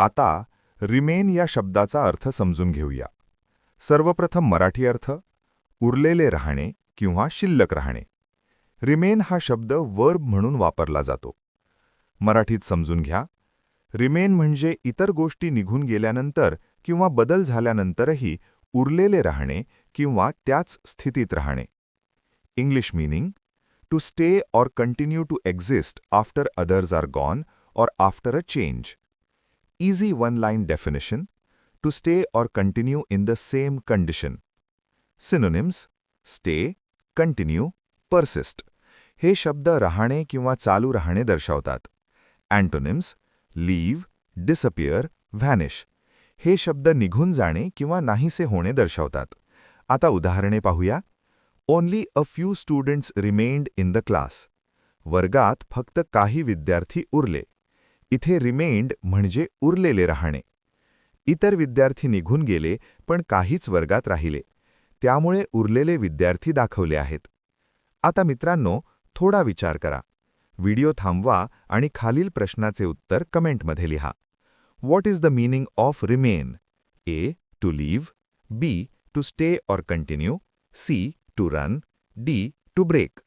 आता रिमेन या शब्दाचा अर्थ समजून घेऊया. सर्वप्रथम मराठी अर्थ उरलेले राहणे किंवा शिल्लक राहणे. रिमेन हा शब्द वर्ब म्हणून वापरला जातो. मराठीत समजून घ्या. रिमेन म्हणजे इतर गोष्टी निघून गेल्यानंतर किंवा बदल झाल्यानंतरही उरलेले राहणे किंवा त्याच स्थितीत राहणे. English meaning to stay or continue to exist after others are gone or after a change. Easy one-line definition: to stay or continue in the same condition. Synonyms: stay, continue, persist. हे शब्द राहणे किंवा चालू राहणे दर्शवतात. Antonyms: leave, disappear, vanish. हे शब्द निघून जाणे किंवा नाहीसे होणे दर्शवतात. आता उदाहरणे पाहूया. Only a few students remained in the class. वर्गात फक्त काही विद्यार्थी उरले. इथे रिमेंड म्हणजे उरलेले राहणे. इतर विद्यार्थी निघून गेले पण काहीच वर्गात राहिले. त्यामुळे उरलेले विद्यार्थी दाखवले आहेत. आता मित्रांनो, थोडा विचार करा. व्हिडिओ थांबवा आणि खालील प्रश्नाचे उत्तर कमेंटमध्ये लिहा. What is the meaning of remain? A. To leave, B. To stay or continue, C. To run, D. To break.